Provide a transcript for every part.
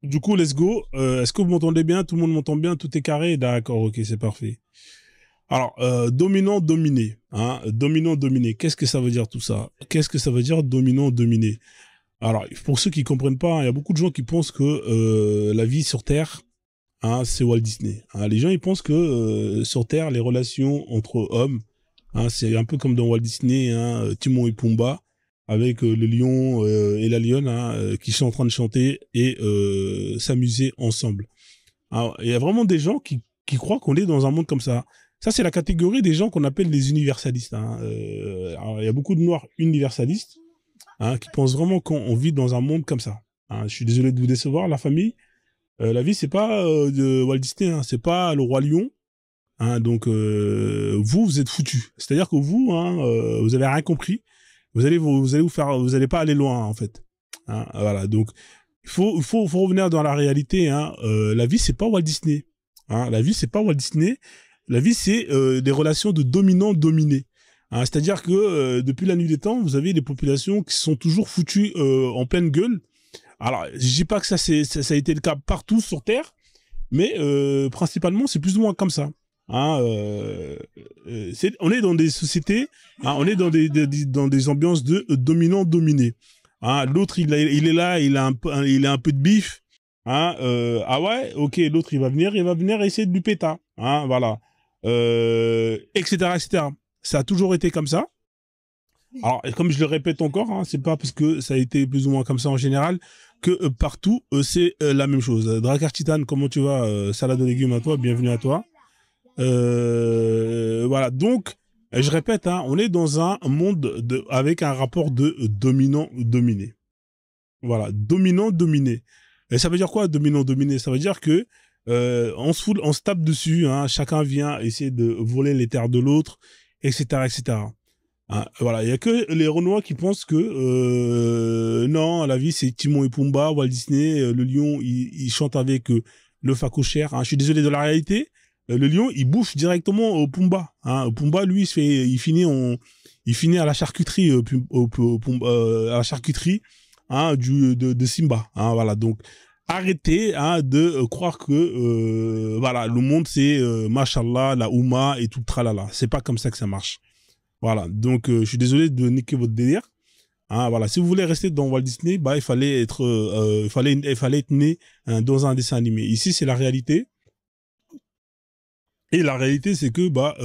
Du coup, let's go. Est-ce que vous m'entendez bien? Tout le monde m'entend bien? Tout est carré? D'accord, ok, c'est parfait. Alors, dominant, dominé. Hein, dominant, dominé. Qu'est-ce que ça veut dire tout ça? Qu'est-ce que ça veut dire dominant, dominé? Alors, pour ceux qui comprennent pas, il y a beaucoup de gens qui pensent que la vie sur Terre, hein, c'est Walt Disney. Hein, les gens, ils pensent que sur Terre, les relations entre hommes, hein, c'est un peu comme dans Walt Disney, hein, Timon et Pumba, avec le lion et la lionne hein, qui sont en train de chanter et s'amuser ensemble. Alors, il y a vraiment des gens qui croient qu'on est dans un monde comme ça. Ça, c'est la catégorie des gens qu'on appelle les universalistes. Hein. Alors, il y a beaucoup de noirs universalistes hein, qui pensent vraiment qu'on vit dans un monde comme ça. Hein. Je suis désolé de vous décevoir, la famille. La vie, c'est pas de Walt Disney, hein, c'est pas le roi lion. Hein, donc vous êtes foutus. C'est-à-dire que vous, hein, vous avez rien compris. Vous allez pas aller loin en fait. Hein, voilà. Donc il faut revenir dans la réalité. Hein. La vie c'est pas Walt Disney. Hein, la vie c'est pas Walt Disney. La vie c'est des relations de dominant-dominé. Hein, c'est-à-dire que depuis la nuit des temps, vous avez des populations qui sont toujours foutues en pleine gueule. Alors je dis pas que ça a été le cas partout sur Terre, mais principalement c'est plus ou moins comme ça. Hein, on est dans des sociétés, hein, on est dans des ambiances de dominant-dominé. Hein, l'autre, il est là, il a un peu de bif. Hein, ah ouais, ok, l'autre, il va venir essayer de lui péter. Hein, voilà. Etc., etc. Ça a toujours été comme ça. Alors, comme je le répète encore, hein, c'est pas parce que ça a été plus ou moins comme ça en général que partout, c'est la même chose. Drakkar Titan, comment tu vas? Salade de légumes à toi, bienvenue à toi. Voilà, donc, je répète, hein, on est dans un monde avec un rapport de dominant-dominé. Voilà, dominant-dominé. Et ça veut dire quoi, dominant-dominé? Ça veut dire que on se tape dessus, hein, chacun vient essayer de voler les terres de l'autre, etc., etc. Hein, voilà, il y a que les Renois qui pensent que non, la vie c'est Timon et Pumba, Walt Disney, le lion il chante avec le phacochère. Hein. Je suis désolé de la réalité. Le lion il bouffe directement au Pumba. Hein. Pumba lui il finit à la charcuterie à la charcuterie hein, de Simba. Hein, voilà donc arrêtez hein, de croire que voilà le monde c'est machallah la Ouma et tout le tralala. C'est pas comme ça que ça marche. Voilà, donc je suis désolé de niquer votre délire. Hein, voilà, si vous voulez rester dans Walt Disney, bah il fallait être né hein, dans un dessin animé. Ici, c'est la réalité. Et la réalité, c'est que bah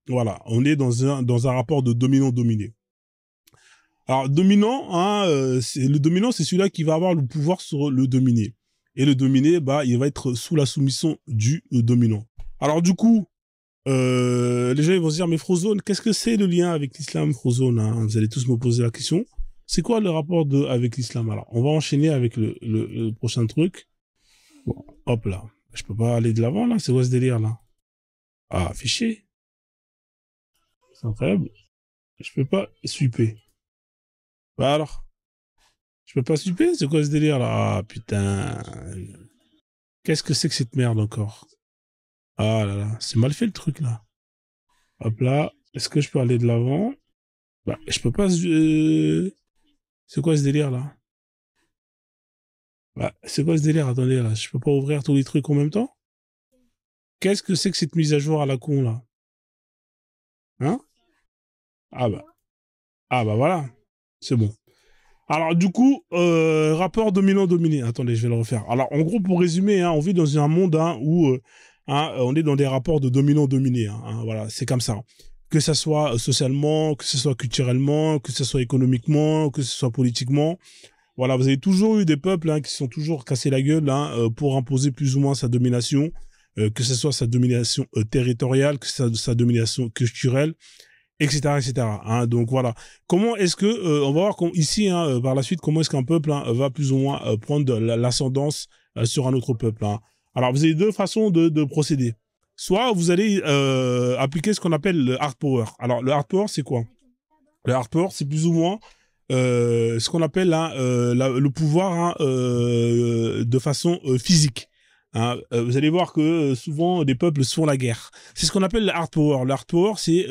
voilà, on est dans un rapport de dominant-dominé. Alors dominant, hein, le dominant, c'est celui-là qui va avoir le pouvoir sur le dominé. Et le dominé, bah il va être sous la soumission du dominant. Alors du coup, les gens ils vont se dire mais Frozone, qu'est-ce que c'est le lien avec l'islam, Frozone hein. Vous allez tous me poser la question. C'est quoi le rapport avec l'islam? Alors, on va enchaîner avec le prochain truc. Bon, hop là. Je peux pas aller de l'avant là. C'est quoi ce délire là? Ah, fichier. C'est incroyable. Je peux pas sweeper. Bah alors, je peux pas sweeper? C'est quoi ce délire là? Ah putain. Qu'est-ce que c'est que cette merde encore? Ah là là, c'est mal fait le truc là. Hop là. Est-ce que je peux aller de l'avant? Bah, je peux pas. C'est quoi ce délire là? Bah, c'est quoi ce délire? Attendez là, je peux pas ouvrir tous les trucs en même temps? Qu'est-ce que c'est que cette mise à jour à la con là? Hein? Ah bah, ah bah voilà, c'est bon. Alors du coup, rapport dominant-dominé. Attendez, je vais le refaire. Alors en gros, pour résumer, hein, on vit dans un monde hein, où hein, on est dans des rapports de dominant-dominé. Hein, hein, voilà, c'est comme ça. Que ça soit socialement, que ce soit culturellement, que ce soit économiquement, que ce soit politiquement. Voilà, vous avez toujours eu des peuples hein, qui sont toujours cassés la gueule hein, pour imposer plus ou moins sa domination, que ce soit sa domination territoriale, que sa domination culturelle, etc., etc. Hein, donc voilà. Comment est-ce que on va voir ici hein, par la suite comment est-ce qu'un peuple hein, va plus ou moins prendre l'ascendance sur un autre peuple. Hein. Alors vous avez deux façons de procéder. Soit vous allez appliquer ce qu'on appelle le hard power. Alors le hard power c'est quoi? Le hard power c'est plus ou moins ce qu'on appelle hein, le pouvoir hein, de façon physique. Hein. Vous allez voir que souvent des peuples se font la guerre. C'est ce qu'on appelle le hard power. Le hard power, c'est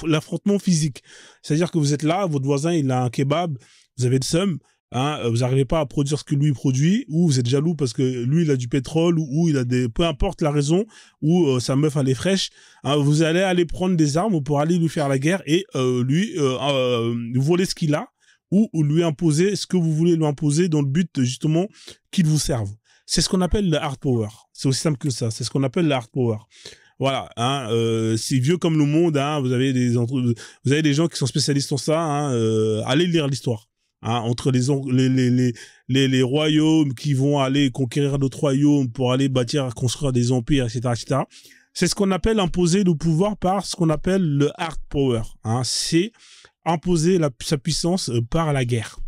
l'affrontement physique. C'est-à-dire que vous êtes là, votre voisin il a un kebab, vous avez le seum, hein, vous n'arrivez pas à produire ce que lui produit, ou vous êtes jaloux parce que lui il a du pétrole, ou il a des, peu importe la raison, ou sa meuf elle est fraîche, hein, vous allez aller prendre des armes pour aller lui faire la guerre et lui voler ce qu'il a, ou lui imposer ce que vous voulez lui imposer dans le but justement qu'il vous serve. C'est ce qu'on appelle le hard power. C'est aussi simple que ça. C'est ce qu'on appelle le hard power. Voilà, hein, c'est vieux comme le monde. Hein, vous avez des gens qui sont spécialistes en ça. Hein, allez lire l'histoire. Hein, entre les royaumes qui vont aller conquérir d'autres royaumes pour aller bâtir, construire des empires, etc., etc. C'est ce qu'on appelle imposer le pouvoir par ce qu'on appelle le hard power. Hein, c'est imposer sa puissance par la guerre.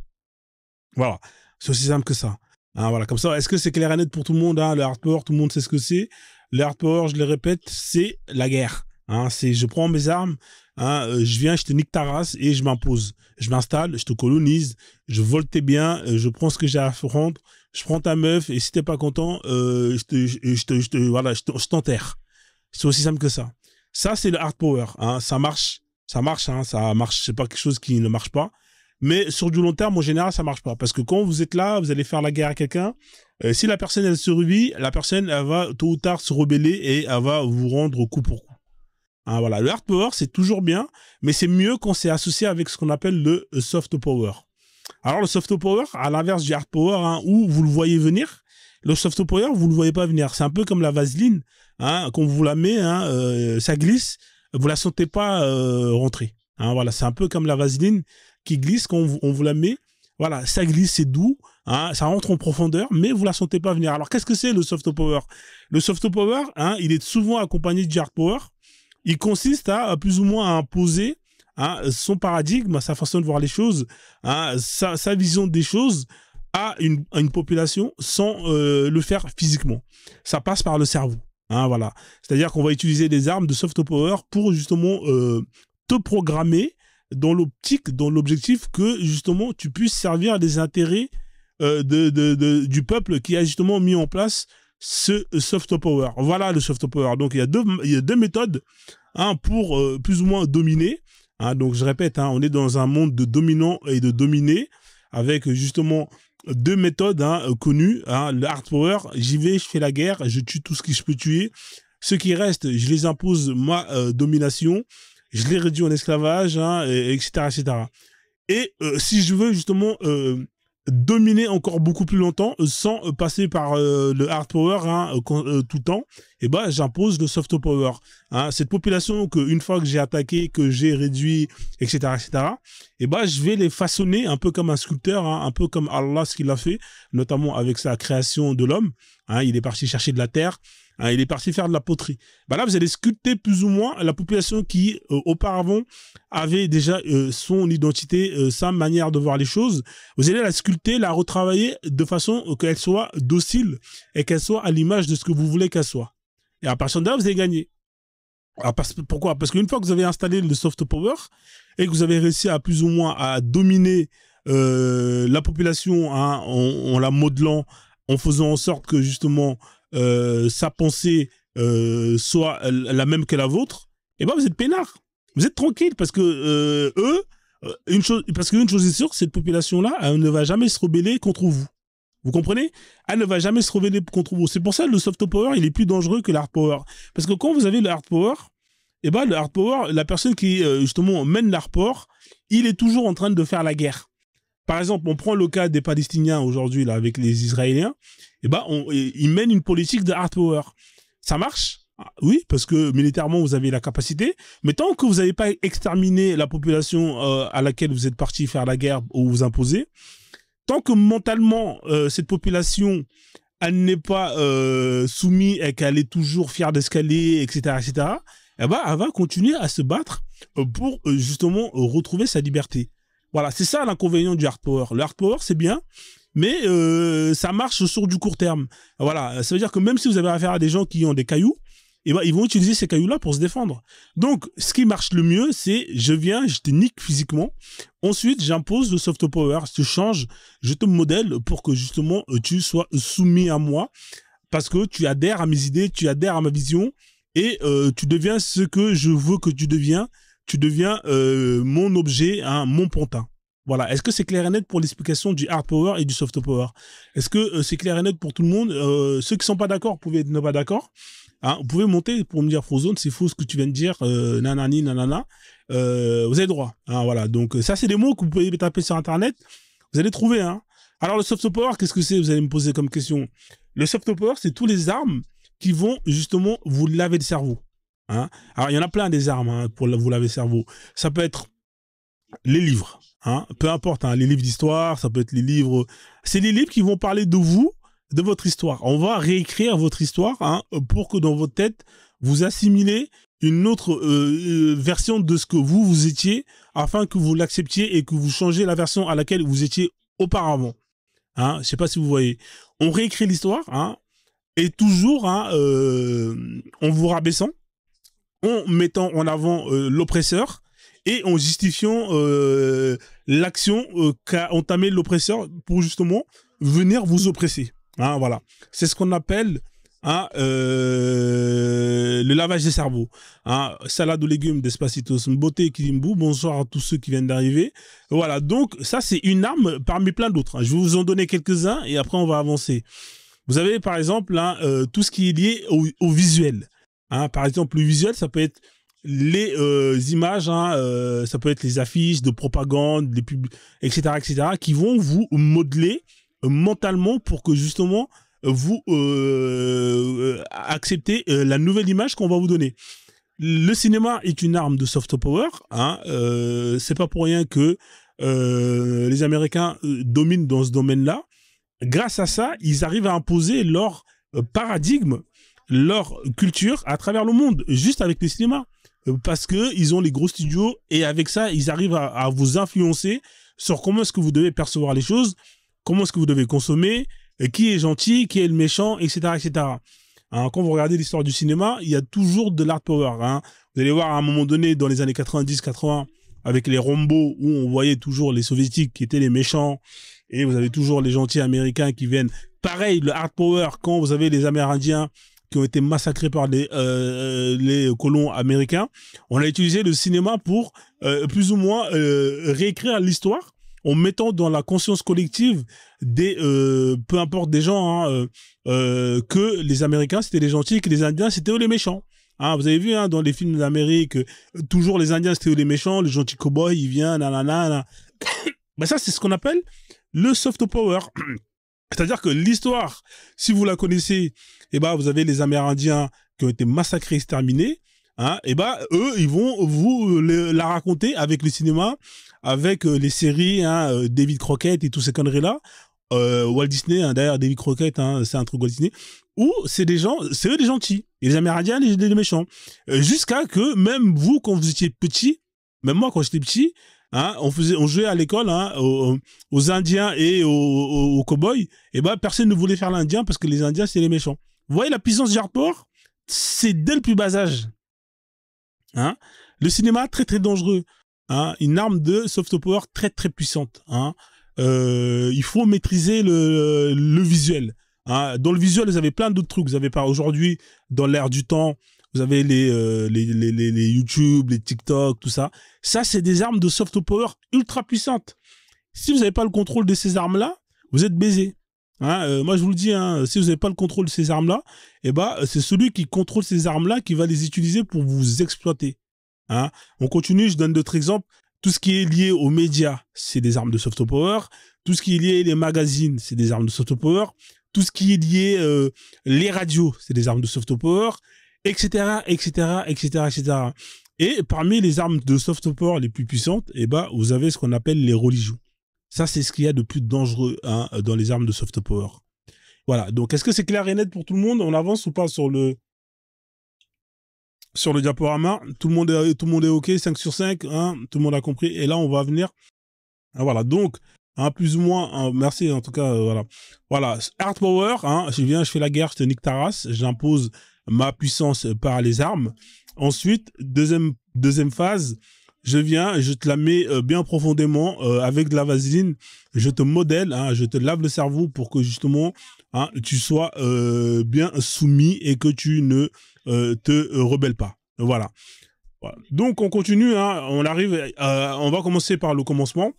Voilà, c'est aussi simple que ça. Hein, voilà, comme ça, est-ce que c'est clair et net pour tout le monde, hein, le hard power, tout le monde sait ce que c'est. Le hard power, je le répète, c'est la guerre. Hein, c'est je prends mes armes, hein, je viens, je te nique ta race et je m'impose. Je m'installe, je te colonise, je vole tes biens, je prends ce que j'ai à rendre, je prends ta meuf et si t'es pas content, je t'enterre. C'est aussi simple que ça. Ça, c'est le hard power. Hein, ça marche, hein, ça marche. C'est pas quelque chose qui ne marche pas. Mais sur du long terme, en général, ça marche pas. Parce que quand vous êtes là, vous allez faire la guerre à quelqu'un. Si la personne, elle survit, la personne, elle va tôt ou tard se rebeller et elle va vous rendre coup pour coup. Hein, voilà. Le hard power, c'est toujours bien, mais c'est mieux quand c'est associé avec ce qu'on appelle le soft power. Alors, le soft power, à l'inverse du hard power, hein, où vous le voyez venir, le soft power, vous le voyez pas venir. C'est un peu comme la vaseline. Hein, quand vous la mettez, hein, ça glisse, vous la sentez pas rentrer. Hein, voilà. C'est un peu comme la vaseline qui glisse quand on vous la met. Voilà, ça glisse, c'est doux, hein, ça rentre en profondeur, mais vous la sentez pas venir. Alors, qu'est-ce que c'est le soft power? Le soft power, hein, il est souvent accompagné du hard power. Il consiste à plus ou moins à imposer, hein, son paradigme, sa façon de voir les choses, hein, sa vision des choses à une population sans le faire physiquement. Ça passe par le cerveau. Hein, voilà. C'est-à-dire qu'on va utiliser des armes de soft power pour justement te programmer dans l'optique, dans l'objectif que justement tu puisses servir des intérêts du peuple qui a justement mis en place ce soft power. Voilà le soft power. Donc il y a deux méthodes, hein, pour plus ou moins dominer. Hein, donc je répète, hein, on est dans un monde de dominants et de dominés avec justement deux méthodes, hein, connues. Hein, le hard power, j'y vais, je fais la guerre, je tue tout ce que je peux tuer. Ceux qui restent, je les impose ma domination. Je les réduis en esclavage, hein, etc., etc. Et si je veux justement dominer encore beaucoup plus longtemps sans passer par le hard power, hein, tout le temps, et ben j'impose le soft power. Hein, cette population que une fois que j'ai attaqué, que j'ai réduit, etc., etc., et ben je vais les façonner un peu comme un sculpteur, hein, un peu comme Allah ce qu'il a fait, notamment avec sa création de l'homme. Hein, il est parti chercher de la terre. Hein, il est parti faire de la poterie. Ben là, vous allez sculpter plus ou moins la population qui, auparavant, avait déjà son identité, sa manière de voir les choses. Vous allez la sculpter, la retravailler de façon qu'elle soit docile et qu'elle soit à l'image de ce que vous voulez qu'elle soit. Et à partir de là, vous allez gagner. Alors, pourquoi? Parce qu'une fois que vous avez installé le soft power et que vous avez réussi à plus ou moins à dominer la population, hein, en la modelant, en faisant en sorte que justement sa pensée soit la même que la vôtre, et ben vous êtes peinard, vous êtes tranquille parce que une chose est sûre, cette population-là, elle ne va jamais se rebeller contre vous. Vous comprenez? Elle ne va jamais se rebeller contre vous. C'est pour ça que le soft power, il est plus dangereux que le hard power. Parce que quand vous avez le hard power, et ben le hard power, la personne qui justement mène le hard power, il est toujours en train de faire la guerre. Par exemple, on prend le cas des Palestiniens aujourd'hui là avec les Israéliens. Eh ben, ils mènent une politique de hard power. Ça marche? Oui, parce que militairement, vous avez la capacité. Mais tant que vous n'avez pas exterminé la population à laquelle vous êtes parti faire la guerre ou vous imposer, tant que mentalement, cette population, elle n'est pas soumise et qu'elle est toujours fière d'escalier, etc., etc., eh ben, elle va continuer à se battre pour justement retrouver sa liberté. Voilà, c'est ça l'inconvénient du hard power. Le hard power, c'est bien, mais ça marche sur du court terme. Voilà, ça veut dire que même si vous avez affaire à des gens qui ont des cailloux, eh ben, ils vont utiliser ces cailloux-là pour se défendre. Donc, ce qui marche le mieux, c'est je viens, je te nique physiquement. Ensuite, j'impose le soft power, je te change, je te modèle pour que justement tu sois soumis à moi parce que tu adhères à mes idées, tu adhères à ma vision et tu deviens ce que je veux que tu deviens. Tu deviens mon objet, hein, mon pantin. Voilà. Est-ce que c'est clair et net pour l'explication du hard power et du soft power? Est-ce que c'est clair et net pour tout le monde? Ceux qui sont pas d'accord, vous pouvez ne pas d'accord. Hein, vous pouvez monter pour me dire Frozone, c'est faux ce que tu viens de dire, nanani, nanana. Vous avez droit. Hein, voilà. Donc ça, c'est des mots que vous pouvez taper sur Internet. Vous allez trouver. Hein. Alors le soft power, qu'est-ce que c'est? Vous allez me poser comme question. Le soft power, c'est tous les armes qui vont justement vous laver le cerveau. Hein. Alors il y en a plein des armes hein, pour vous laver le cerveau. Ça peut être les livres. Hein, peu importe, hein, les livres d'histoire, ça peut être les livres... C'est les livres qui vont parler de vous, de votre histoire. On va réécrire votre histoire hein, pour que dans votre tête, vous assimilez une autre version de ce que vous étiez, afin que vous l'acceptiez et que vous changez la version à laquelle vous étiez auparavant. Hein, je sais pas si vous voyez. On réécrit l'histoire, hein, et toujours hein, en vous rabaissant, en mettant en avant l'oppresseur, et en justifiant l'action qu'a entamé l'oppresseur pour justement venir vous oppresser. Hein, voilà. C'est ce qu'on appelle hein, le lavage des cerveaux. Hein, salade aux légumes d'Espacitos, Mbote Kilimbu, bonsoir à tous ceux qui viennent d'arriver. Voilà, donc ça c'est une arme parmi plein d'autres. Hein. Je vais vous en donner quelques-uns et après on va avancer. Vous avez par exemple hein, tout ce qui est lié au visuel. Hein, par exemple, le visuel, ça peut être les images, hein, ça peut être les affiches de propagande, les pubs, etc., qui vont vous modeler mentalement pour que justement vous acceptez la nouvelle image qu'on va vous donner. Le cinéma est une arme de soft power. Hein, c'est pas pour rien que les Américains dominent dans ce domaine-là. Grâce à ça, ils arrivent à imposer leur paradigme, leur culture à travers le monde, juste avec les cinémas. Parce que ils ont les gros studios et avec ça, ils arrivent à vous influencer sur comment est-ce que vous devez percevoir les choses, comment est-ce que vous devez consommer, qui est gentil, qui est le méchant, etc., etc. Hein, quand vous regardez l'histoire du cinéma, il y a toujours de l'hard power. Hein. Vous allez voir à un moment donné, dans les années 90-80, avec les Rambo, où on voyait toujours les soviétiques qui étaient les méchants, et vous avez toujours les gentils américains qui viennent. Pareil, le hard power, quand vous avez les Amérindiens qui ont été massacrés par les colons américains, on a utilisé le cinéma pour plus ou moins réécrire l'histoire en mettant dans la conscience collective des peu importe des gens hein, que les Américains c'était les gentils et que les Indiens c'était eux les méchants. Hein, vous avez vu hein, dans les films d'Amérique toujours les Indiens c'était eux les méchants, les gentils cowboys ils viennent nanana. Ben ça c'est ce qu'on appelle le soft power. C'est-à-dire que l'histoire, si vous la connaissez, eh ben, vous avez les Amérindiens qui ont été massacrés, exterminés, hein, eh ben, eux, ils vont vous la raconter avec le cinéma, avec les séries, hein, David Crockett et tous ces conneries-là, Walt Disney, hein, d'ailleurs, David Crockett, hein, c'est un truc Walt Disney, où c'est des gens, c'est eux les gentils, et les Amérindiens, les méchants. Jusqu'à que, même vous, quand vous étiez petit, même moi, quand j'étais petit, hein, on jouait à l'école hein, aux Indiens et aux cow-boys. Et ben personne ne voulait faire l'Indien parce que les Indiens c'est les méchants. Vous voyez la puissance du hard power, c'est dès le plus bas âge. Hein, le cinéma très très dangereux. Hein, une arme de soft power très très puissante. Hein, il faut maîtriser le visuel. Hein, dans le visuel vous avez plein d'autres trucs. Vous avez pas aujourd'hui dans l'ère du temps. Vous avez les YouTube, les TikTok, tout ça. Ça, c'est des armes de soft power ultra puissantes. Si vous n'avez pas le contrôle de ces armes-là, vous êtes baisé. Hein, moi, je vous le dis, hein, si vous n'avez pas le contrôle de ces armes-là, eh ben, c'est celui qui contrôle ces armes-là qui va les utiliser pour vous exploiter. Hein. On continue, je donne d'autres exemples. Tout ce qui est lié aux médias, c'est des armes de soft power. Tout ce qui est lié aux magazines, c'est des armes de soft power. Tout ce qui est lié les radios, c'est des armes de soft power. Etc., etc., etc., etc. Et parmi les armes de soft power les plus puissantes, eh ben, vous avez ce qu'on appelle les religions. Ça, c'est ce qu'il y a de plus dangereux hein, dans les armes de soft power. Voilà. Donc, est-ce que c'est clair et net pour tout le monde? On avance ou pas sur le diaporama? Tout le monde est OK, 5 sur 5, hein, tout le monde a compris. Et là, on va venir. Ah, voilà. Donc, hein, plus ou moins, hein, merci en tout cas, voilà. Voilà. Hard power, hein, je fais la guerre, je te nique ta race, j'impose ma puissance par les armes. Ensuite, deuxième phase, je te la mets bien profondément avec de la vaseline, je te modèle, hein, je te lave le cerveau pour que justement hein, tu sois bien soumis et que tu ne te rebelles pas. Voilà. Voilà. Donc on continue, hein, on va commencer par le commencement.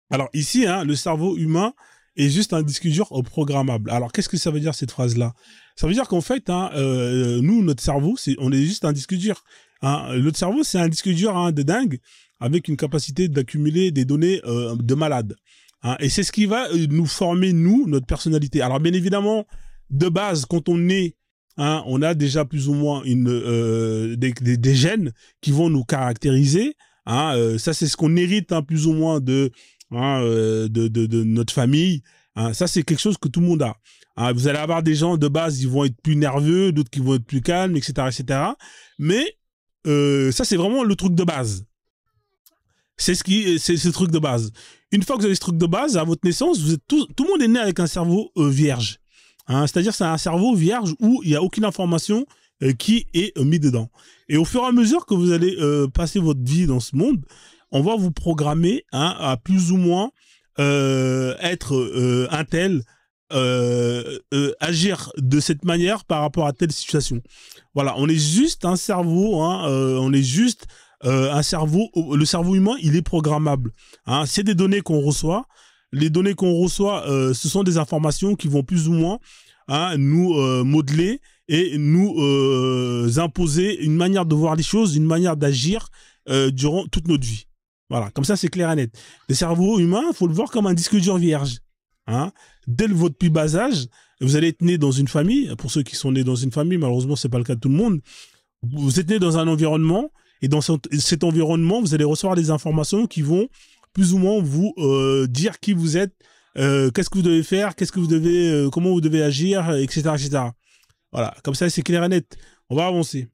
Alors ici, hein, le cerveau humain est juste un disque dur programmable. Alors qu'est-ce que ça veut dire cette phrase-là? Ça veut dire qu'en fait, hein, nous, notre cerveau, on est juste un disque dur. Hein. Notre cerveau, c'est un disque dur hein, de dingue avec une capacité d'accumuler des données de malade. Hein. Et c'est ce qui va nous former, nous, notre personnalité. Alors bien évidemment, de base, quand on est hein, on a déjà plus ou moins des gènes qui vont nous caractériser. Hein, ça, c'est ce qu'on hérite hein, plus ou moins hein, de notre famille. Hein, ça, c'est quelque chose que tout le monde a. Hein, vous allez avoir des gens de base, ils vont être plus nerveux, d'autres qui vont être plus calmes, etc., etc. Mais ça, c'est vraiment le truc de base. C'est ce truc de base. Une fois que vous avez ce truc de base, à votre naissance, tout le monde est né avec un cerveau vierge. Hein, c'est-à-dire c'est un cerveau vierge où il n'y a aucune information qui est mise dedans. Et au fur et à mesure que vous allez passer votre vie dans ce monde, on va vous programmer hein, à plus ou moins être un tel, agir de cette manière par rapport à telle situation. Voilà, on est juste un cerveau, hein, on est juste un cerveau. Le cerveau humain, il est programmable. Hein, c'est des données qu'on reçoit. Les données qu'on reçoit, ce sont des informations qui vont plus ou moins hein, nous modeler et nous imposer une manière de voir les choses, une manière d'agir durant toute notre vie. Voilà, comme ça c'est clair et net. Le cerveau humain, il faut le voir comme un disque dur vierge. Hein. Dès votre plus bas âge, vous allez être né dans une famille. Pour ceux qui sont nés dans une famille, malheureusement, c'est pas le cas de tout le monde. Vous êtes né dans un environnement et dans cet environnement, vous allez recevoir des informations qui vont plus ou moins vous dire qui vous êtes, qu'est-ce que vous devez faire, qu'est-ce que vous devez, comment vous devez agir, etc., etc. Voilà, comme ça c'est clair et net. On va avancer.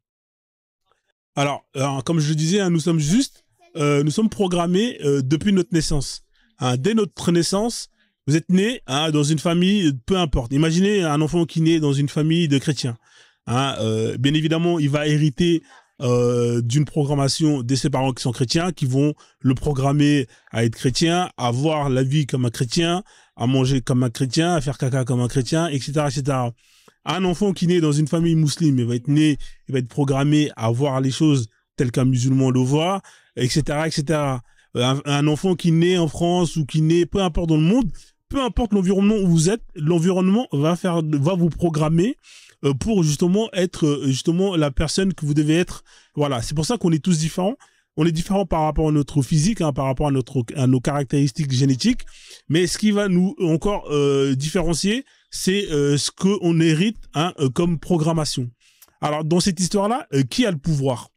Alors, comme je le disais, hein, nous sommes programmés depuis notre naissance. Hein, dès notre naissance, vous êtes né hein, dans une famille, peu importe. Imaginez un enfant qui naît dans une famille de chrétiens. Hein, bien évidemment, il va hériter d'une programmation de ses parents qui sont chrétiens, qui vont le programmer à être chrétien, à voir la vie comme un chrétien, à manger comme un chrétien, à faire caca comme un chrétien, etc., etc. Un enfant qui naît dans une famille musulmane, il va être programmé à voir les choses telles qu'un musulman le voit, etc., etc. Un enfant qui naît en France ou qui naît, peu importe dans le monde, peu importe l'environnement où vous êtes, l'environnement va vous programmer pour justement être justement la personne que vous devez être. Voilà, c'est pour ça qu'on est tous différents. On est différents par rapport à notre physique, hein, par rapport à nos caractéristiques génétiques. Mais ce qui va nous encore différencier, c'est ce qu'on hérite hein, comme programmation. Alors, dans cette histoire-là, qui a le pouvoir?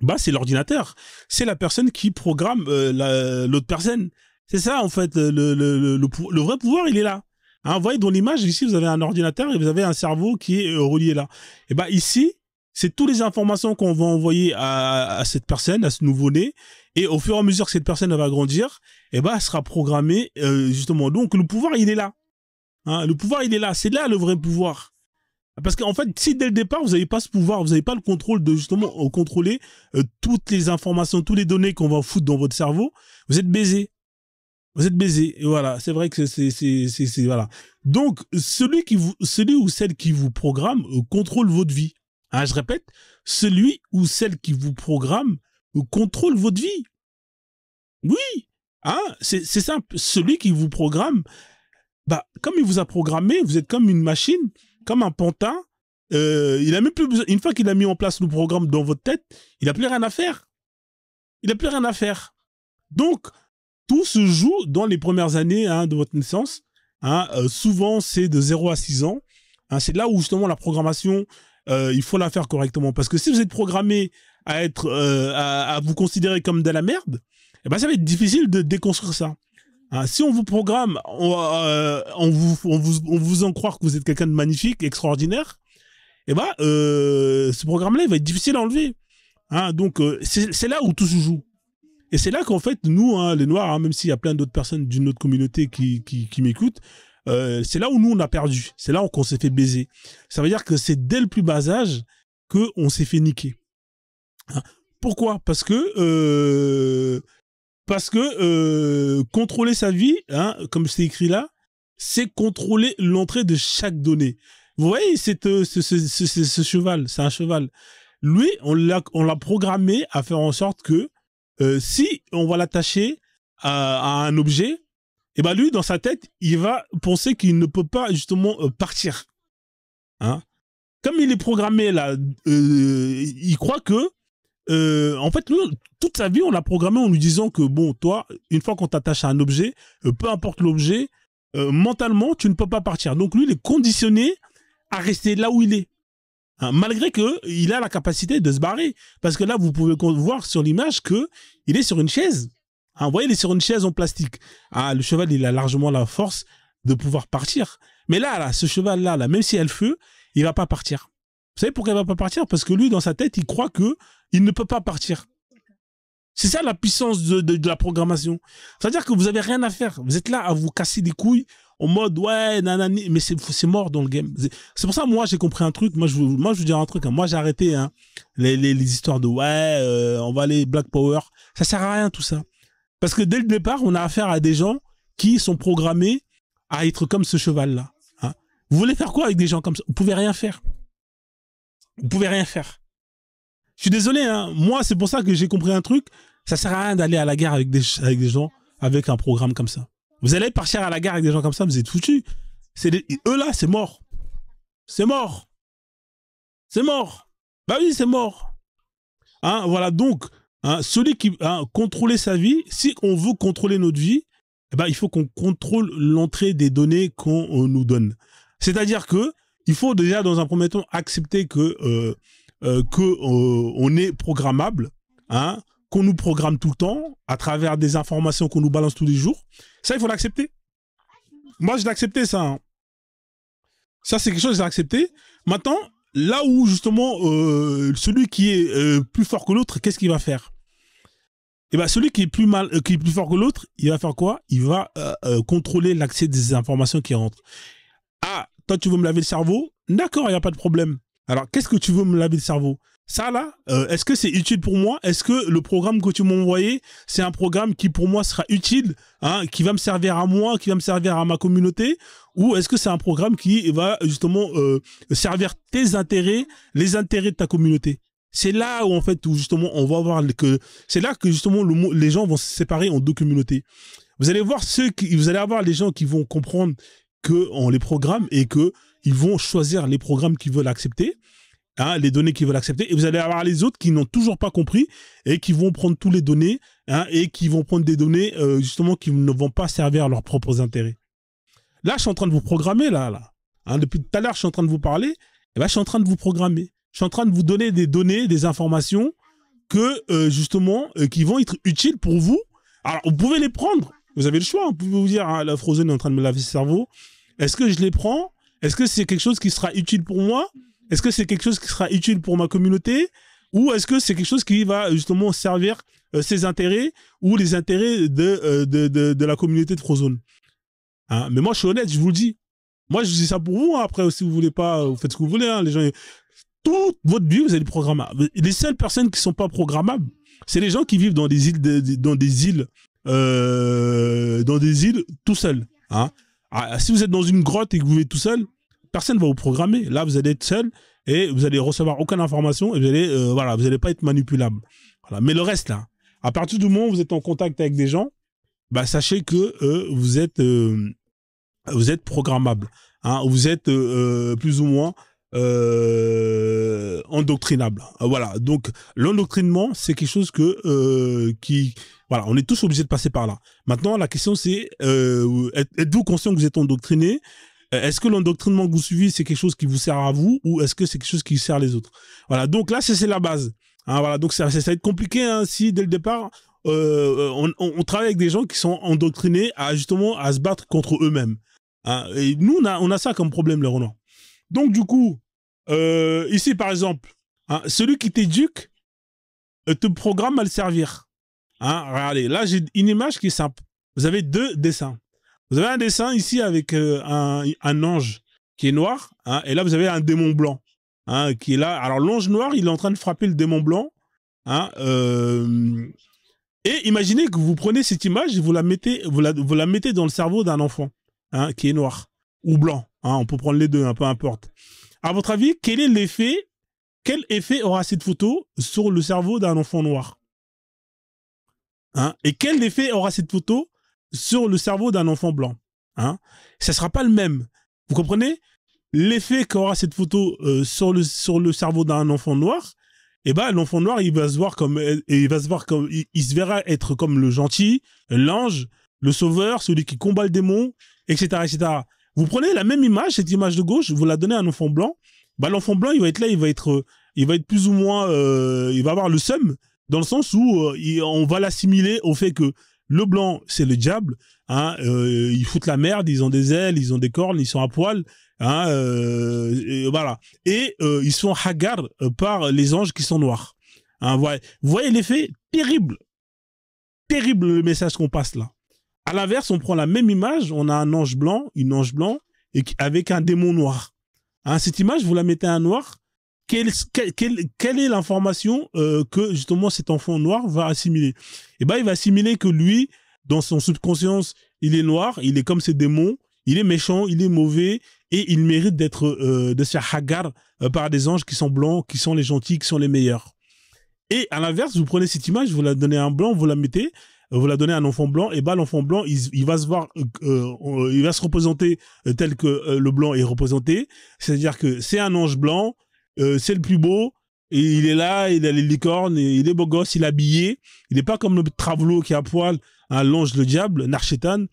Bah, c'est l'ordinateur. C'est la personne qui programme l'autre personne. C'est ça, en fait, le vrai pouvoir, il est là. Hein, vous voyez, dans l'image, ici, vous avez un ordinateur et vous avez un cerveau qui est relié là. Et bah, ici, c'est toutes les informations qu'on va envoyer à cette personne, à ce nouveau-né. Et au fur et à mesure que cette personne va grandir, et bah, elle sera programmée, justement. Donc, le pouvoir, il est là. Hein, le pouvoir, il est là. C'est là le vrai pouvoir. Parce qu'en fait, si dès le départ, vous n'avez pas ce pouvoir, vous n'avez pas le contrôle de justement contrôler toutes les informations, toutes les données qu'on va foutre dans votre cerveau, vous êtes baisé. Vous êtes baisé. Et voilà, c'est vrai que c'est voilà. Donc, celui ou celle qui vous programme contrôle votre vie. Hein, je répète, celui ou celle qui vous programme contrôle votre vie. Oui. Hein, c'est simple. Celui qui vous programme, bah, comme il vous a programmé, vous êtes comme une machine, comme un pantin. Il a même plus besoin. Une fois qu'il a mis en place le programme dans votre tête, il n'a plus rien à faire. Il n'a plus rien à faire. Donc, tout se joue dans les premières années hein, de votre naissance. Hein, souvent, c'est de 0 à 6 ans. Hein, c'est là où justement la programmation, il faut la faire correctement. Parce que si vous êtes programmé à être, à vous considérer comme de la merde, eh ben, ça va être difficile de déconstruire ça. Hein, si on vous programme, on vous en croire que vous êtes quelqu'un de magnifique, extraordinaire, eh ben, ce programme-là, il va être difficile à enlever. Hein, donc, c'est là où tout se joue. Et c'est là qu'en fait, nous, hein, les Noirs, hein, même s'il y a plein d'autres personnes d'une autre communauté qui m'écoutent, c'est là où nous, on a perdu. C'est là qu'on s'est fait baiser. Ça veut dire que c'est dès le plus bas âge qu'on s'est fait niquer. Hein. Pourquoi? Parce que contrôler sa vie, hein, comme c'est écrit là, c'est contrôler l'entrée de chaque donnée. Vous voyez, ce cheval, c'est un cheval. Lui, on l'a programmé à faire en sorte que si on va l'attacher à un objet, Et ben lui, dans sa tête, il va penser qu'il ne peut pas justement partir. Hein. Comme il est programmé là, il croit que, en fait, nous, toute sa vie, on l'a programmé en lui disant que bon, toi, une fois qu'on t'attache à un objet, peu importe l'objet, mentalement, tu ne peux pas partir. Donc lui, il est conditionné à rester là où il est. Hein, malgré qu'il a la capacité de se barrer. Parce que là, vous pouvez voir sur l'image qu'il est sur une chaise. Hein, vous voyez, il est sur une chaise en plastique. Ah, le cheval, il a largement la force de pouvoir partir. Mais là, ce cheval-là, même si elle feu, il va pas partir. Vous savez pourquoi il va pas partir? Parce que lui, dans sa tête, il croit qu'il ne peut pas partir. C'est ça la puissance de la programmation. C'est-à-dire que vous avez rien à faire. Vous êtes là à vous casser les couilles en mode ouais, nanani, mais c'est mort dans le game. C'est pour ça, moi, j'ai compris un truc. Moi, je veux dire un truc. Hein. Moi, j'ai arrêté les histoires de ouais, on va aller Black Power. Ça sert à rien tout ça. Parce que dès le départ, on a affaire à des gens qui sont programmés à être comme ce cheval-là. Hein. Vous voulez faire quoi avec des gens comme ça? Vous pouvez rien faire. Vous pouvez rien faire. Je suis désolé, hein. Moi, c'est pour ça que j'ai compris un truc. Ça sert à rien d'aller à la guerre avec des gens avec un programme comme ça. Vous allez partir à la guerre avec des gens comme ça, vous êtes foutus. Eux là, c'est mort. C'est mort. C'est mort. Bah oui, c'est mort. Hein, voilà, donc, hein, celui qui a contrôlé sa vie, si on veut contrôler notre vie, eh ben, il faut qu'on contrôle l'entrée des données qu'on nous donne. C'est-à-dire que il faut déjà, dans un premier temps, accepter que on est programmable, hein, qu'on nous programme tout le temps à travers des informations qu'on nous balance tous les jours. Ça, il faut l'accepter. Moi, je l'ai accepté, ça. Hein. Ça, c'est quelque chose que j'ai accepté. Maintenant, là où, justement, celui qui est plus fort que l'autre, qu'est-ce qu'il va faire? Eh ben, celui qui est plus fort que l'autre, il va faire quoi? Il va contrôler l'accès des informations qui rentrent. Ah, toi, tu veux me laver le cerveau? D'accord, il n'y a pas de problème. Alors, qu'est-ce que tu veux me laver le cerveau? Ça, là, est-ce que c'est utile pour moi? Est-ce que le programme que tu m'as envoyé, c'est un programme qui, pour moi, sera utile, hein, qui va me servir à moi, qui va me servir à ma communauté? Ou est-ce que c'est un programme qui va, justement, servir tes intérêts, les intérêts de ta communauté? C'est là où, en fait, où, justement, on va voir que... C'est là que, justement, les gens vont se séparer en deux communautés. Vous allez voir vous allez avoir les gens qui vont comprendre qu'on les programme et qu'ils vont choisir les programmes qu'ils veulent accepter, hein, les données qu'ils veulent accepter, et vous allez avoir les autres qui n'ont toujours pas compris et qui vont prendre toutes les données, hein, et qui vont prendre des données justement qui ne vont pas servir à leurs propres intérêts. Là, je suis en train de vous programmer, là. Hein, depuis tout à l'heure, je suis en train de vous parler, et ben, je suis en train de vous programmer. Je suis en train de vous donner des données, des informations que, justement, qui vont être utiles pour vous. Alors, vous pouvez les prendre. Vous avez le choix. Vous pouvez vous dire, hein, la Frozen est en train de me laver le cerveau. Est-ce que je les prends? Est-ce que c'est quelque chose qui sera utile pour moi? Est-ce que c'est quelque chose qui sera utile pour ma communauté? Ou est-ce que c'est quelque chose qui va justement servir ses intérêts ou les intérêts de la communauté de Frozone? Hein, mais moi, je suis honnête, je vous le dis. Moi, je dis ça pour vous. Hein. Après, si vous voulez pas, vous faites ce que vous voulez. Hein. Les gens, toute votre vie, vous allez programmer. Les seules personnes qui sont pas programmables, c'est les gens qui vivent dans des îles, dans des îles tout seuls. Hein. Ah, si vous êtes dans une grotte et que vous vivez tout seul, personne ne va vous programmer. Là, vous allez être seul et vous allez recevoir aucune information et vous allez, voilà, vous n'allez pas être manipulable. Voilà. Mais le reste, là, à partir du moment où vous êtes en contact avec des gens, bah, sachez que vous êtes programmable. Hein, vous êtes plus ou moins endoctrinable. Voilà. Donc, l'endoctrinement, c'est quelque chose voilà, on est tous obligés de passer par là. Maintenant, la question, c'est êtes-vous conscient que vous êtes endoctriné? Est-ce que l'endoctrinement que vous suivez, c'est quelque chose qui vous sert à vous ou est-ce que c'est quelque chose qui sert les autres? Voilà, donc là, c'est la base. Hein, voilà, donc ça va être compliqué hein, si, dès le départ, on travaille avec des gens qui sont endoctrinés justement à se battre contre eux-mêmes. Hein, et nous, on a ça comme problème, les Renois. Donc, du coup, ici, par exemple, hein, celui qui t'éduque te programme à le servir. Hein, regardez, là, j'ai une image qui est simple. Vous avez deux dessins. Vous avez un dessin ici avec un ange qui est noir, hein, et là, vous avez un démon blanc hein, qui est là. Alors, l'ange noir, il est en train de frapper le démon blanc. Hein, et imaginez que vous prenez cette image et vous la mettez dans le cerveau d'un enfant hein, qui est noir ou blanc. Hein, on peut prendre les deux, hein, peu importe. À votre avis, quel effet aura cette photo sur le cerveau d'un enfant noir? Hein, et quel effet aura cette photo sur le cerveau d'un enfant blanc, hein, ça sera pas le même. Vous comprenez? L'effet qu'aura cette photo sur le cerveau d'un enfant noir, eh ben l'enfant noir il va se voir comme il se verra être comme le gentil, l'ange, le sauveur, celui qui combat le démon, etc., etc. Vous prenez la même image, cette image de gauche, vous la donnez à un enfant blanc, bah l'enfant blanc il va être là, il va être plus ou moins, il va avoir le seum dans le sens où on va l'assimiler au fait que le blanc c'est le diable, hein, ils foutent la merde, ils ont des ailes, ils ont des cornes, ils sont à poil. Hein, et voilà. Et ils sont hagards par les anges qui sont noirs. Hein, vous voyez l'effet terrible. Terrible le message qu'on passe là. À l'inverse, on prend la même image, on a un ange blanc, une ange blanc, avec un démon noir. Hein, cette image, vous la mettez à un noir. Quelle est l'information que justement cet enfant noir va assimiler? Eh ben, il va assimiler que lui, dans son subconscience, il est noir, il est comme ces démons, il est méchant, il est mauvais, et il mérite d'être de se faire hagar par des anges qui sont blancs, qui sont les gentils, qui sont les meilleurs. Et à l'inverse, vous prenez cette image, vous la donnez à un blanc, vous la mettez, vous la donnez à un enfant blanc, et ben l'enfant blanc, il va se voir, il va se représenter tel que le blanc est représenté, c'est-à-dire que c'est un ange blanc, c'est le plus beau, et il est là, il a les licornes, et il est beau gosse, il est habillé, il n'est pas comme le travelo qui est à poil, hein, l'ange, le diable, Narchetan,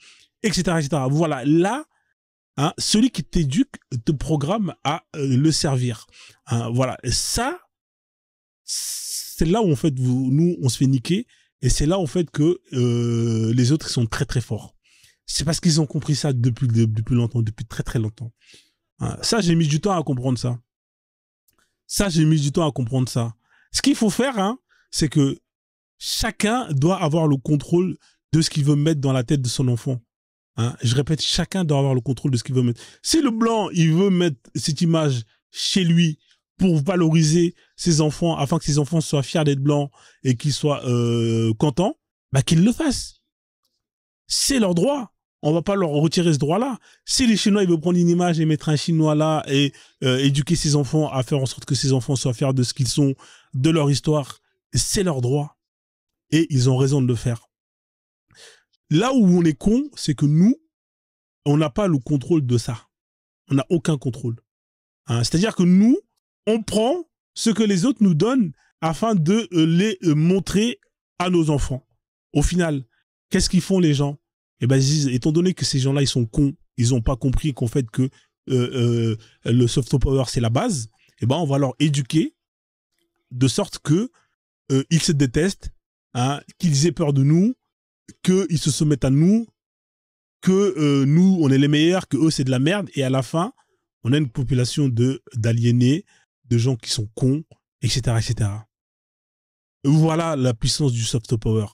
etc., etc. Voilà, là, hein, celui qui t'éduque te programme à le servir. Hein, voilà, et ça, c'est là où en fait nous on se fait niquer, et c'est là en fait que les autres sont très très forts. C'est parce qu'ils ont compris ça depuis longtemps, depuis très très longtemps. Hein, ça j'ai mis du temps à comprendre ça. Ça j'ai mis du temps à comprendre ça. Ce qu'il faut faire, hein, c'est que chacun doit avoir le contrôle de ce qu'il veut mettre dans la tête de son enfant. Hein, je répète, chacun doit avoir le contrôle de ce qu'il veut mettre. Si le blanc, il veut mettre cette image chez lui pour valoriser ses enfants, afin que ses enfants soient fiers d'être blancs et qu'ils soient contents, bah qu'ils le fassent. C'est leur droit. On va pas leur retirer ce droit-là. Si les Chinois, ils veulent prendre une image et mettre un Chinois là et éduquer ses enfants à faire en sorte que ses enfants soient fiers de ce qu'ils sont, de leur histoire, c'est leur droit. Et ils ont raison de le faire. Là où on est con, c'est que nous, on n'a pas le contrôle de ça. On n'a aucun contrôle. Hein, c'est-à-dire que nous, on prend ce que les autres nous donnent afin de les montrer à nos enfants. Au final, qu'est-ce qu'ils font les gens? Eh ben, ils disent, étant donné que ces gens-là, ils sont cons, ils n'ont pas compris qu'en fait que le soft power, c'est la base, eh ben, on va leur éduquer de sorte que ils se détestent, hein, qu'ils aient peur de nous, qu'ils se soumettent à nous, que nous, on est les meilleurs, que eux, c'est de la merde. Et à la fin, on a une population d'aliénés, de gens qui sont cons, etc., etc. Voilà la puissance du soft power.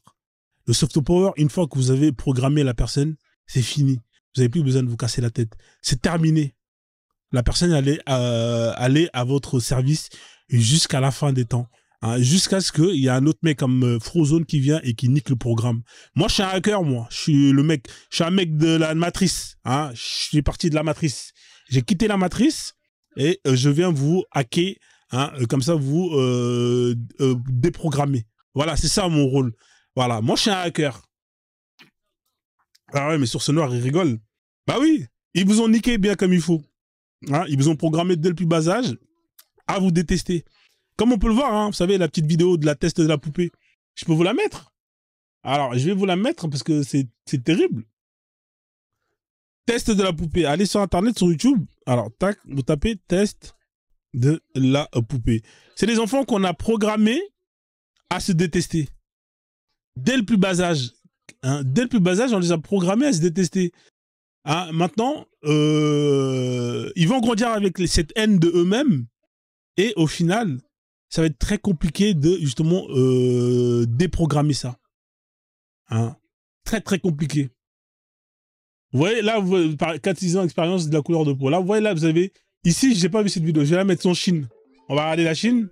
Le soft power, une fois que vous avez programmé la personne, c'est fini. Vous n'avez plus besoin de vous casser la tête. C'est terminé. La personne allait à votre service jusqu'à la fin des temps. Hein, jusqu'à ce qu'il y ait un autre mec comme Frozone qui vient et qui nique le programme. Moi, je suis un hacker, moi. Je suis un mec de la matrice. Hein, je suis parti de la matrice. J'ai quitté la matrice et je viens vous hacker. Hein, comme ça, vous déprogrammer. Voilà, c'est ça mon rôle. Voilà, moi, je suis un hacker. Ah ouais, mais sur ce noir, ils rigolent. Bah oui, ils vous ont niqué bien comme il faut. Hein, ils vous ont programmé dès le plus bas âge à vous détester. Comme on peut le voir, hein, vous savez, la petite vidéo de la test de la poupée. Je peux vous la mettre. Alors, je vais vous la mettre parce que c'est terrible. Test de la poupée. Allez sur Internet, sur YouTube. Alors, tac, vous tapez test de la poupée. C'est des enfants qu'on a programmés à se détester. Dès le plus bas âge. Hein, dès le plus bas âge, on les a programmés à se détester. Hein, maintenant, ils vont grandir avec cette haine de eux-mêmes. Et au final, ça va être très compliqué de, justement, déprogrammer ça. Hein, très, très compliqué. Vous voyez, là, par 4-6 ans d'expérience de la couleur de peau. Là, vous voyez, là, vous avez... Ici, j'ai pas vu cette vidéo. Je vais la mettre en Chine. On va regarder la Chine.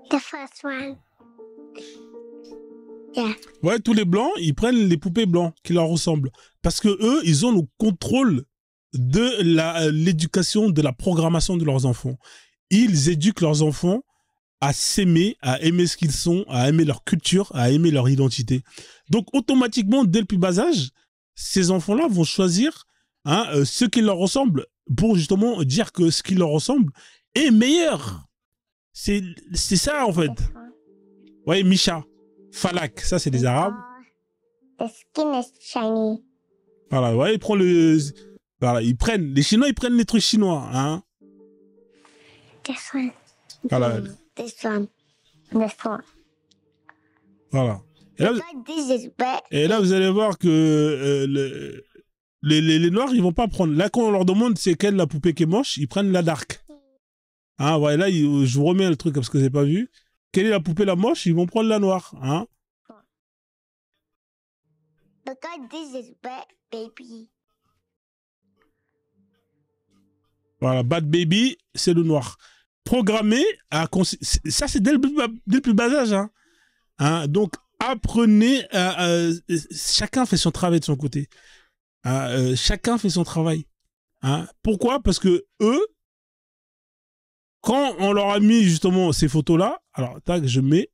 The first one. Yeah. Ouais, tous les blancs, ils prennent les poupées blancs qui leur ressemblent. Parce que eux, ils ont le contrôle de l'éducation, de la programmation de leurs enfants. Ils éduquent leurs enfants à s'aimer, à aimer ce qu'ils sont, à aimer leur culture, à aimer leur identité. Donc, automatiquement, dès le plus bas âge, ces enfants-là vont choisir ce qui leur ressemble pour justement dire que ce qui leur ressemble est meilleur. C'est ça, en fait. Ouais, Misha, Falak, ça, c'est des Arabes. The skin is shiny. Voilà, ouais, voilà, les Chinois, ils prennent les trucs chinois, hein. This one. Voilà. This one. This one. Voilà. This is bad. Et là, vous allez voir que les Noirs, ils vont pas prendre. Là, quand on leur demande c'est quelle la poupée qui est moche, ils prennent la dark. Hein, ouais, là, je vous remets le truc parce que vous n'avez pas vu. Quelle est la poupée la moche? Ils vont prendre la noire. Hein. Because this is bad, baby. Voilà, Bad Baby, c'est le noir. Programmé à... Ça, c'est dès le plus bas âge. Hein. Hein, donc, apprenez... chacun fait son travail de son côté. Chacun fait son travail. Hein. Pourquoi? Parce que eux, quand on leur a mis justement ces photos-là, alors, tac, je mets...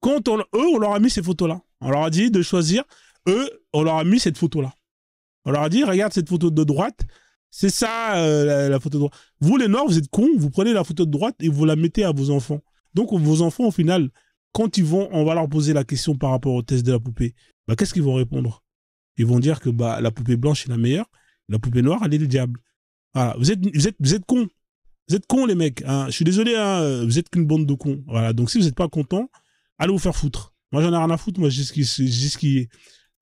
Quand on leur a mis ces photos-là, on leur a dit de choisir, on leur a mis cette photo-là. On leur a dit, regarde cette photo de droite, c'est ça la photo de droite. Vous, les Noirs, vous êtes cons, vous prenez la photo de droite et vous la mettez à vos enfants. Donc, vos enfants, au final, quand on va leur poser la question par rapport au test de la poupée, bah, qu'est-ce qu'ils vont répondre? Ils vont dire que bah, la poupée blanche est la meilleure, la poupée noire, elle est le diable. Voilà, vous êtes cons. Vous êtes cons, les mecs. Hein. Je suis désolé, hein, vous êtes qu'une bande de cons. Voilà, donc si vous n'êtes pas contents, allez vous faire foutre. Moi, j'en ai rien à foutre, moi, j'ai ce qui est.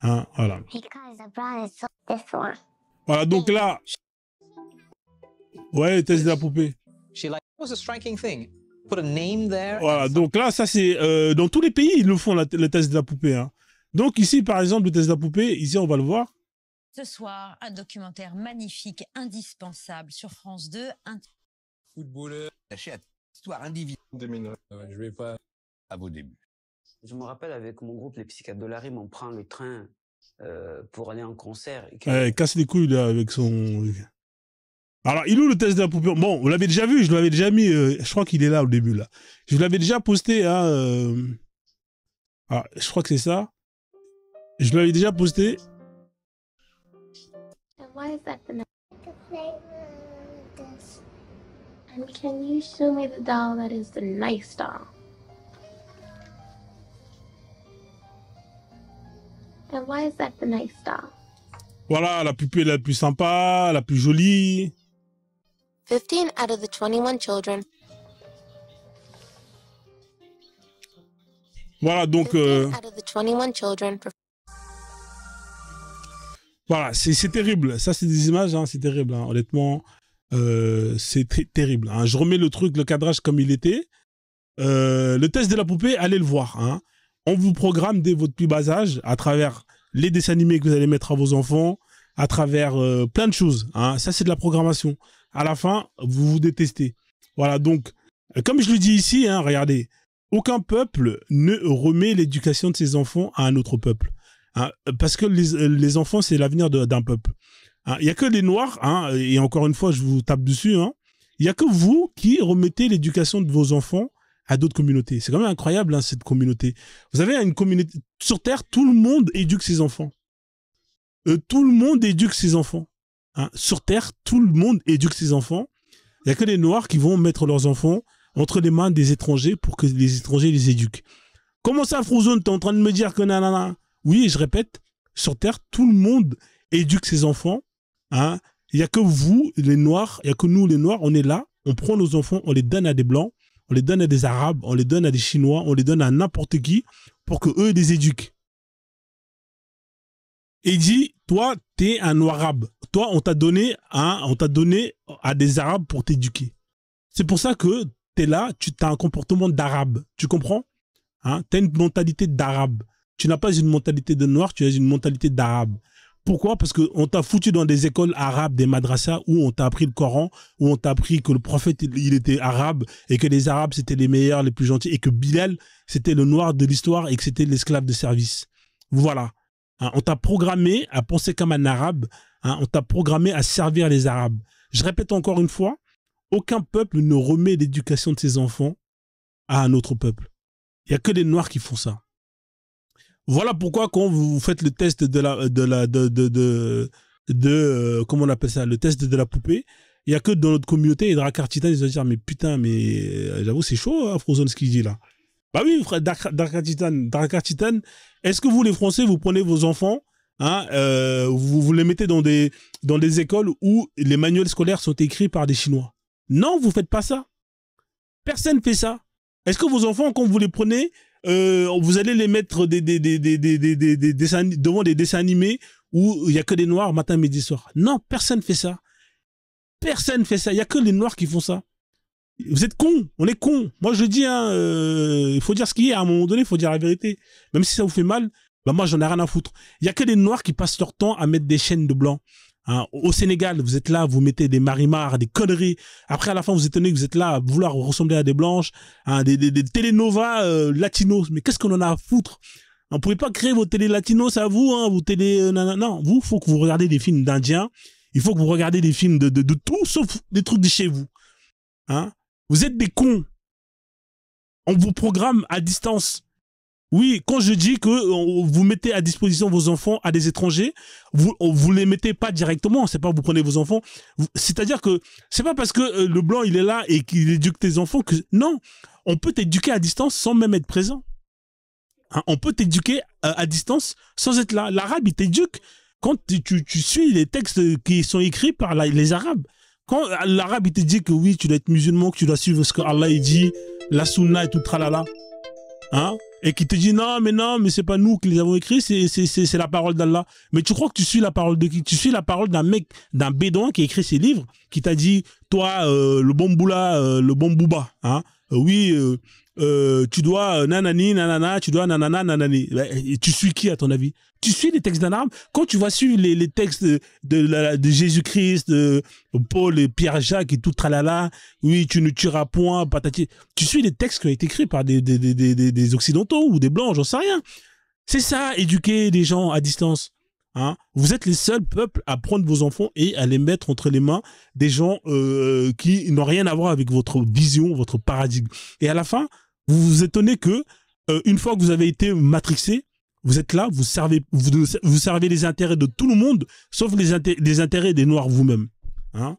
Hein, voilà. Because the brown is this one. Voilà, donc là... Ouais, le test de la poupée. Voilà, donc là, ça c'est... dans tous les pays, ils le font, le test de la poupée. Hein. Donc ici, par exemple, le test de la poupée, ici, on va le voir. Ce soir, un documentaire magnifique, indispensable sur France 2. Footballeur, histoire individuelle. Je vais pas à vos débuts. Je me rappelle avec mon groupe, les Psychiatres de la Rime, on prend le train pour aller en concert. Casse les couilles là avec son... Alors, il est où le test de la poupée? Bon, vous l'avez déjà vu, je l'avais déjà mis, je crois qu'il est là au début là. Je l'avais déjà posté, hein, ah, je crois que c'est ça. Je l'avais déjà posté. And why is that the this? And can you show me the doll that is the nice doll? And why is that the nice doll? Voilà, la poupée la plus sympa, la plus jolie. 15 out of the 21 children. Voilà, donc... 15 out of the 21 children. Voilà, c'est terrible. Ça, c'est des images, hein, c'est terrible. Hein. Honnêtement, c'est terrible. Hein. Je remets le truc, le cadrage comme il était. Le test de la poupée, allez le voir. Hein. On vous programme dès votre plus bas âge à travers les dessins animés que vous allez mettre à vos enfants, à travers plein de choses. Hein. Ça, c'est de la programmation. À la fin, vous vous détestez. Voilà, donc, comme je le dis ici, hein, regardez, aucun peuple ne remet l'éducation de ses enfants à un autre peuple. Hein, parce que les enfants, c'est l'avenir d'un peuple. Hein, il n'y a que les Noirs, hein, et encore une fois, je vous tape dessus, hein, il n'y a que vous qui remettez l'éducation de vos enfants à d'autres communautés. C'est quand même incroyable, hein, cette communauté. Vous avez une communauté... Sur Terre, tout le monde éduque ses enfants. Tout le monde éduque ses enfants. Hein. Sur Terre, tout le monde éduque ses enfants. Il n'y a que les Noirs qui vont mettre leurs enfants entre les mains des étrangers pour que les étrangers les éduquent. Comment ça, Frozone, t'es en train de me dire que nanana? Oui, je répète, sur Terre, tout le monde éduque ses enfants. Hein. Il n'y a que vous, les Noirs, il n'y a que nous, les Noirs, on est là, on prend nos enfants, on les donne à des Blancs, on les donne à des Arabes, on les donne à des Chinois, on les donne à n'importe qui pour qu'eux les éduquent. Et il dit, toi, t'es un Noir-Arabe. Toi, on t'a donné à des Arabes pour t'éduquer. C'est pour ça que t'es là, tu as un comportement d'Arabe. Tu comprends? Hein? Tu as une mentalité d'Arabe. Tu n'as pas une mentalité de Noir, tu as une mentalité d'Arabe. Pourquoi? Parce qu'on t'a foutu dans des écoles arabes, des madrasas, où on t'a appris le Coran, où on t'a appris que le prophète, il était arabe, et que les Arabes, c'était les meilleurs, les plus gentils, et que Bilal, c'était le noir de l'histoire, et que c'était l'esclave de service. Voilà. Hein, on t'a programmé à penser comme un Arabe, hein, on t'a programmé à servir les Arabes. Je répète encore une fois, aucun peuple ne remet l'éducation de ses enfants à un autre peuple. Il n'y a que les Noirs qui font ça. Voilà pourquoi quand vous faites le test comment on appelle ça, le test de la poupée, il n'y a que dans notre communauté, et Drakkar Titan, ils vont dire, mais putain, mais j'avoue, c'est chaud, hein, Frozone, ce qu'il dit là. Bah oui, frère, Drakkar Titan, est-ce que vous, les Français, vous prenez vos enfants, hein, vous les mettez dans des écoles où les manuels scolaires sont écrits par des Chinois? Non, vous faites pas ça. Personne ne fait ça. Est-ce que vos enfants, quand vous les prenez, vous allez les mettre devant des dessins animés où il n'y a que des Noirs matin, midi, soir? Non, personne ne fait ça. Personne ne fait ça. Il n'y a que les Noirs qui font ça. Vous êtes cons. On est cons. Moi, je dis, hein, il faut dire ce qu'il y a. À un moment donné, il faut dire la vérité. Même si ça vous fait mal, bah moi, j'en ai rien à foutre. Il n'y a que les Noirs qui passent leur temps à mettre des chaînes de blancs. Hein, au Sénégal, vous êtes là, vous mettez des marimars, des conneries. Après, à la fin, vous étonnez que vous êtes là à vouloir ressembler à des blanches, hein, des télénovas latinos. Mais qu'est-ce qu'on en a à foutre? On ne pouvez pas créer vos télé latinos à vous, hein, vos télé... non, vous, faut que vous regardez des films d'Indiens. Il faut que vous regardez des films de tout, sauf des trucs de chez vous. Hein? Vous êtes des cons. On vous programme à distance. Oui, quand je dis que vous mettez à disposition vos enfants à des étrangers, vous les mettez pas directement. C'est pas vous prenez vos enfants. C'est-à-dire que c'est pas parce que le blanc il est là et qu'il éduque tes enfants que non. On peut t'éduquer à distance sans même être présent. Hein? On peut t'éduquer à distance sans être là. L'arabe il t'éduque quand tu suis les textes qui sont écrits par les Arabes. Quand l'arabe il te dit que oui tu dois être musulman, que tu dois suivre ce que Allah il dit, la sunna et tout tralala. Hein? Et qui te dit non mais c'est pas nous qui les avons écrits, c'est la parole d'Allah. Mais tu crois que tu suis la parole de qui? Tu suis la parole d'un mec, d'un bédouin qui a écrit ces livres, qui t'a dit toi le bon boula, le bon bouba, hein, oui tu dois nanani nanana, tu dois nanana nanani. Et tu suis qui à ton avis? Tu suis les textes d'un arabe. Quand tu vas suivre les textes de Jésus-Christ, de Paul et Pierre-Jacques et tout tralala, oui, tu ne tueras point, patati. Tu suis les textes qui ont été écrits par des Occidentaux ou des Blancs, j'en sais rien. C'est ça, éduquer les gens à distance. Hein? Vous êtes les seuls peuples à prendre vos enfants et à les mettre entre les mains des gens qui n'ont rien à voir avec votre vision, votre paradigme. Et à la fin, vous vous étonnez que une fois que vous avez été matrixé, vous êtes là, vous servez les intérêts de tout le monde, sauf les intérêts des Noirs vous-même. Hein?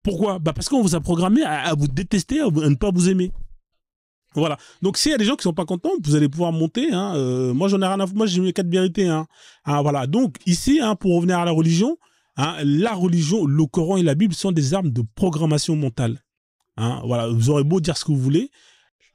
Pourquoi? Bah parce qu'on vous a programmé à vous détester, à ne pas vous aimer. Voilà. Donc s'il y a des gens qui sont pas contents, vous allez pouvoir monter. Hein. Moi j'en ai rien à foutre. Moi j'ai mes 4 vérités. Hein. Ah, voilà. Donc ici, hein, pour revenir à la religion, hein, le Coran et la Bible sont des armes de programmation mentale. Hein. Voilà. Vous aurez beau dire ce que vous voulez.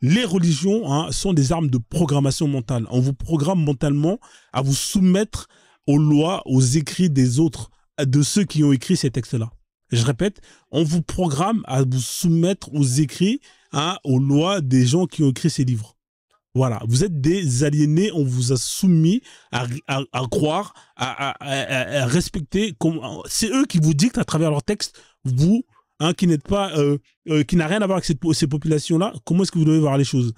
Les religions, hein, sont des armes de programmation mentale. On vous programme mentalement à vous soumettre aux lois, aux écrits des autres, de ceux qui ont écrit ces textes-là. Je répète, on vous programme à vous soumettre aux écrits, hein, aux lois des gens qui ont écrit ces livres. Voilà, vous êtes des aliénés, on vous a soumis à croire, à respecter. C'est eux qui vous dictent à travers leurs textes, vous, hein, qui n'êtes pas, qui n'a rien à voir avec ces populations-là, comment est-ce que vous devez voir les choses.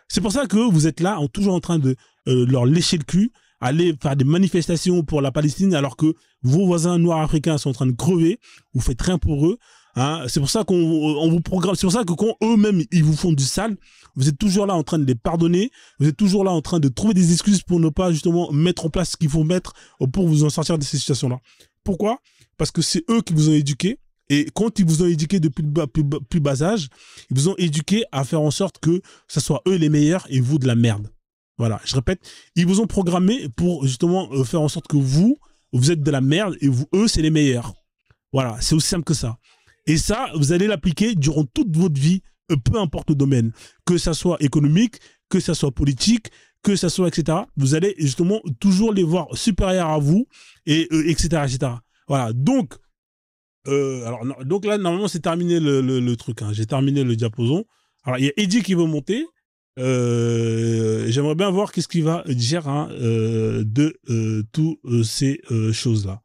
C'est pour ça que vous êtes là, toujours en train de leur lécher le cul, aller faire des manifestations pour la Palestine, alors que vos voisins noirs africains sont en train de crever, vous faites rien pour eux. Hein. C'est pour ça qu'on vous programme, c'est pour ça que quand eux-mêmes ils vous font du sale, vous êtes toujours là en train de les pardonner, vous êtes toujours là en train de trouver des excuses pour ne pas justement mettre en place ce qu'il faut mettre pour vous en sortir de ces situations-là. Pourquoi? Parce que c'est eux qui vous ont éduqué. Et quand ils vous ont éduqué depuis le plus bas âge, ils vous ont éduqué à faire en sorte que ce soit eux les meilleurs et vous de la merde. Voilà, je répète, ils vous ont programmé pour justement faire en sorte que vous êtes de la merde et eux, c'est les meilleurs. Voilà, c'est aussi simple que ça. Et ça, vous allez l'appliquer durant toute votre vie, peu importe le domaine. Que ça soit économique, que ça soit politique, que ça soit etc. Vous allez justement toujours les voir supérieurs à vous, et etc., etc. Voilà, donc... donc là, normalement, c'est terminé le truc. Hein. J'ai terminé le diaposon. Alors, il y a Eddie qui veut monter. J'aimerais bien voir qu'est-ce qu'il va dire, hein, de toutes ces choses-là.